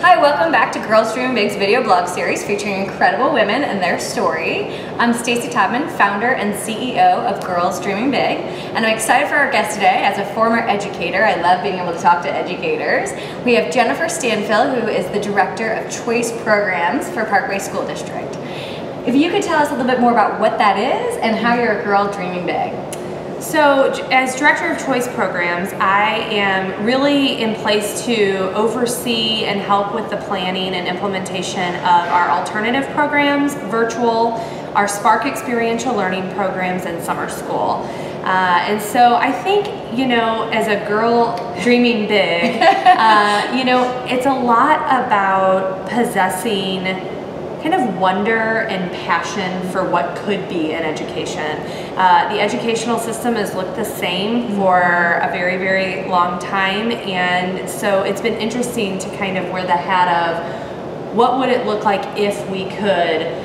Hi, welcome back to Girls Dreaming Big's video blog series featuring incredible women and their story. I'm Stacey Todman, founder and CEO of Girls Dreaming Big, and I'm excited for our guest today. As a former educator, I love being able to talk to educators. We have Jennifer Stanfill, who is the director of Chocie Programs for Parkway School District. If you could tell us a little bit more about what that is and how you're a girl dreaming big. So, as Director of Chocie Programs, I am really in place to oversee and help with the planning and implementation of our alternative programs, virtual, our Spark experiential learning programs, and summer school. And so I think, as a girl dreaming big, it's a lot about possessing kind of wonder and passion for what could be in education. The educational system has looked the same for a very, very long time, and so it's been interesting to kind of wear the hat of what would it look like if we could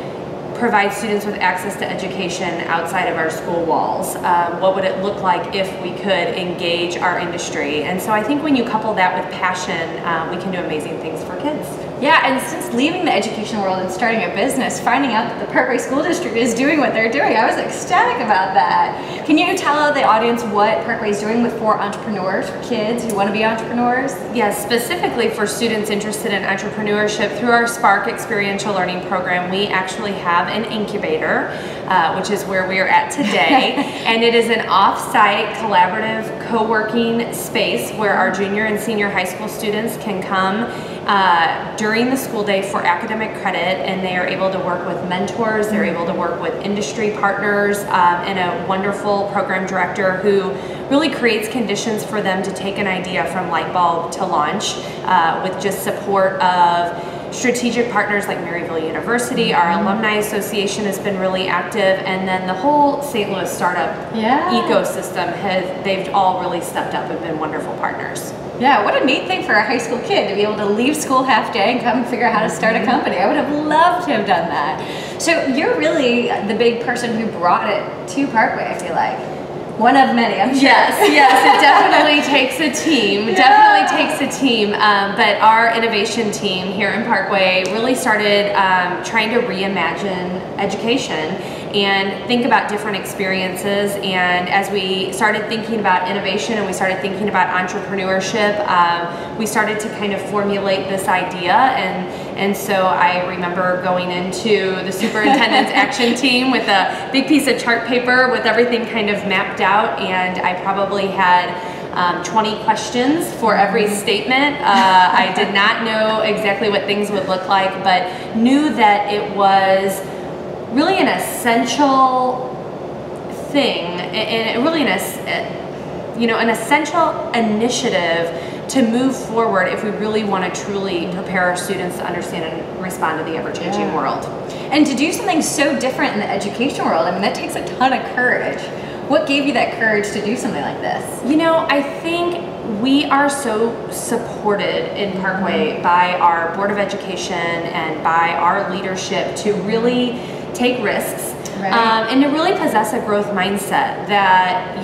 provide students with access to education outside of our school walls. What would it look like if we could engage our industry? And so I think when you couple that with passion, we can do amazing things for kids. Yeah, and since leaving the education world and starting a business, finding out that the Parkway School District is doing what they're doing, I was ecstatic about that. Can you tell the audience what Parkway is doing for entrepreneurs, for kids who want to be entrepreneurs? Yes, specifically for students interested in entrepreneurship, through our Spark experiential learning program, we actually have an incubator, which is where we are at today. And it is an off-site collaborative co-working space where our junior and senior high school students can come during the school day for academic credit, and they are able to work with mentors, they're able to work with industry partners, and a wonderful program director who really creates conditions for them to take an idea from light bulb to launch, with just support of strategic partners like Maryville University. Our alumni association has been really active, and then the whole St. Louis startup ecosystem they've all really stepped up and been wonderful partners. Yeah, what a neat thing for a high school kid to be able to leave school half day and come figure out how to start a company. I would have loved to have done that. So you're really the big person who brought it to Parkway, I feel like. One of many, I'm sure. Yes, it definitely takes a team. Definitely takes a team. But our innovation team here in Parkway really started trying to reimagine education and think about different experiences. And as we started thinking about innovation and we started thinking about entrepreneurship, we started to kind of formulate this idea. And so I remember going into the superintendent's action team with a big piece of chart paper with everything kind of mapped out, and I probably had 20 questions for every statement. I did not know exactly what things would look like, but knew that it was really an essential thing, and really an essential initiative to move forward if we really want to truly prepare our students to understand and respond to the ever-changing world. And to do something so different in the education world, I mean, that takes a ton of courage. What gave you that courage to do something like this? I think we are so supported in Parkway by our Board of Education and by our leadership to really take risks, and to really possess a growth mindset that,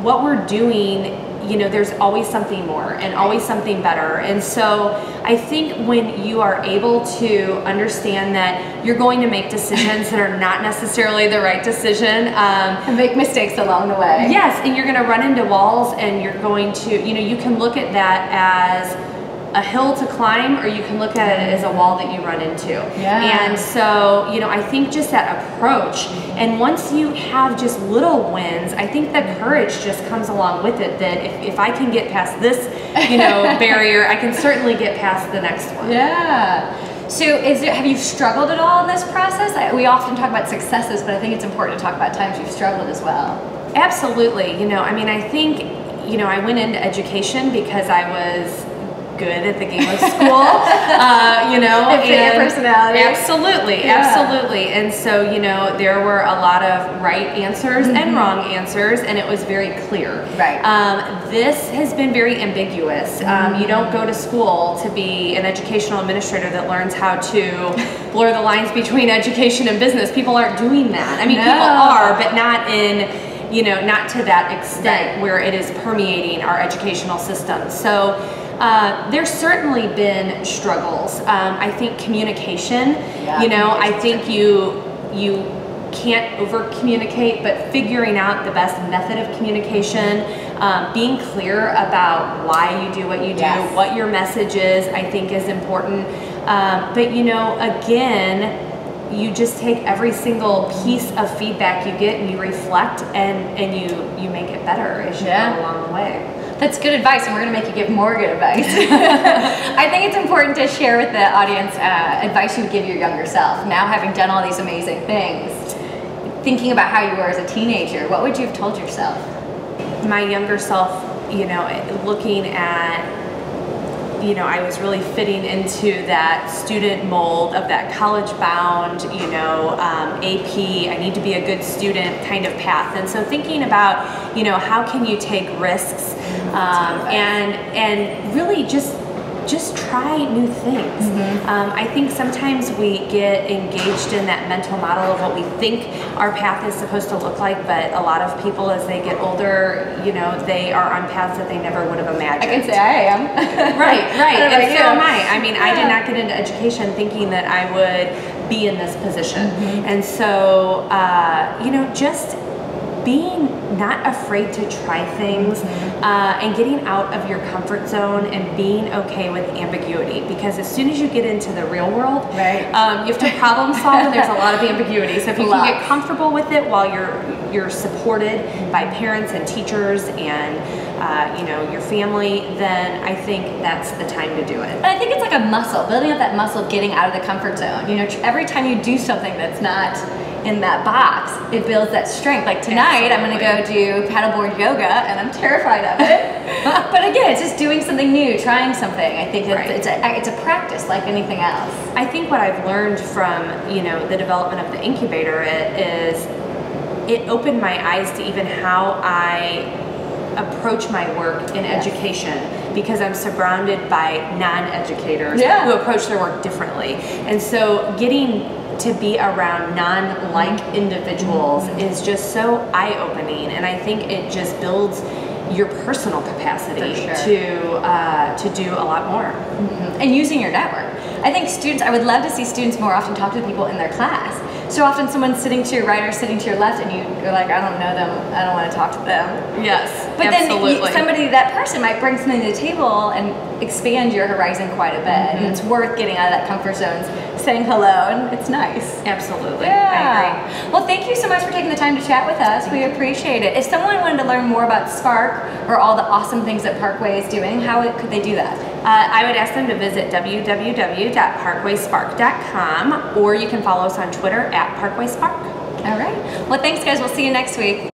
what we're doing, there's always something more and always something better. And so I think when you are able to understand that you're going to make decisions that are not necessarily the right decision, and make mistakes along the way. Yes, and you're going to run into walls, and you're going to, you can look at that as a hill to climb, or you can look at it as a wall that you run into. And so, I think just that approach, and once you have just little wins, I think the courage just comes along with it, that if I can get past this, barrier, I can certainly get past the next one. Yeah. So have you struggled at all in this process? We often talk about successes, but I think it's important to talk about times you've struggled as well. Absolutely. I think, I went into education because I was good at the game of school, It fit your personality. Absolutely. And so, there were a lot of right answers and wrong answers, and it was very clear. This has been very ambiguous. You don't go to school to be an educational administrator that learns how to blur the lines between education and business. People aren't doing that. I mean, people are, but not in, not to that extent where it is permeating our educational system. So There's certainly been struggles. I think communication, I think you can't over communicate, but figuring out the best method of communication, being clear about why you do what you do, what your message is, I think is important. But again, you just take every single piece of feedback you get and you reflect and you make it better as you go along the way. That's good advice, and we're going to make you give more good advice. I think it's important to share with the audience advice you would give your younger self. Now, having done all these amazing things, thinking about how you were as a teenager, what would you have told yourself? My younger self, looking at, I was really fitting into that student mold of that college-bound, AP, I need to be a good student kind of path. And so thinking about, how can you take risks and really just try new things. I think sometimes we get engaged in that mental model of what we think our path is supposed to look like, but a lot of people as they get older, they are on paths that they never would have imagined. I can say I am. Right. And so am I. I mean, I did not get into education thinking that I would be in this position. And so, just being not afraid to try things and getting out of your comfort zone and being okay with ambiguity, because as soon as you get into the real world, you have to problem solve, and there's a lot of ambiguity. So if you can get comfortable with it while you're supported by parents and teachers and your family, then I think that's the time to do it. And I think it's like a muscle, building up that muscle of getting out of the comfort zone. Every time you do something that's not in that box, it builds that strength. Like tonight, I'm going to go do paddleboard yoga, and I'm terrified of it. But again, it's just doing something new, trying something. I think that it's a practice like anything else. I think what I've learned from the development of the incubator is it opened my eyes to even how I approach my work in education, because I'm surrounded by non-educators who approach their work differently. And so getting to be around non-like individuals is just so eye-opening, and I think it just builds your personal capacity to do a lot more. And using your network. I think students, I would love to see students more often talk to people in their class. So often someone's sitting to your right or sitting to your left, and you're like, I don't know them, I don't want to talk to them. Yes, but then that person might bring something to the table and expand your horizon quite a bit, and it's worth getting out of that comfort zone, saying hello, and it's nice. Absolutely, yeah. I agree. Well, thank you so much for taking the time to chat with us. We appreciate it. If someone wanted to learn more about Spark or all the awesome things that Parkway is doing, how could they do that? I would ask them to visit www.ParkwaySpark.com, or you can follow us on Twitter @ParkwaySpark. All right. Well, thanks, guys. We'll see you next week.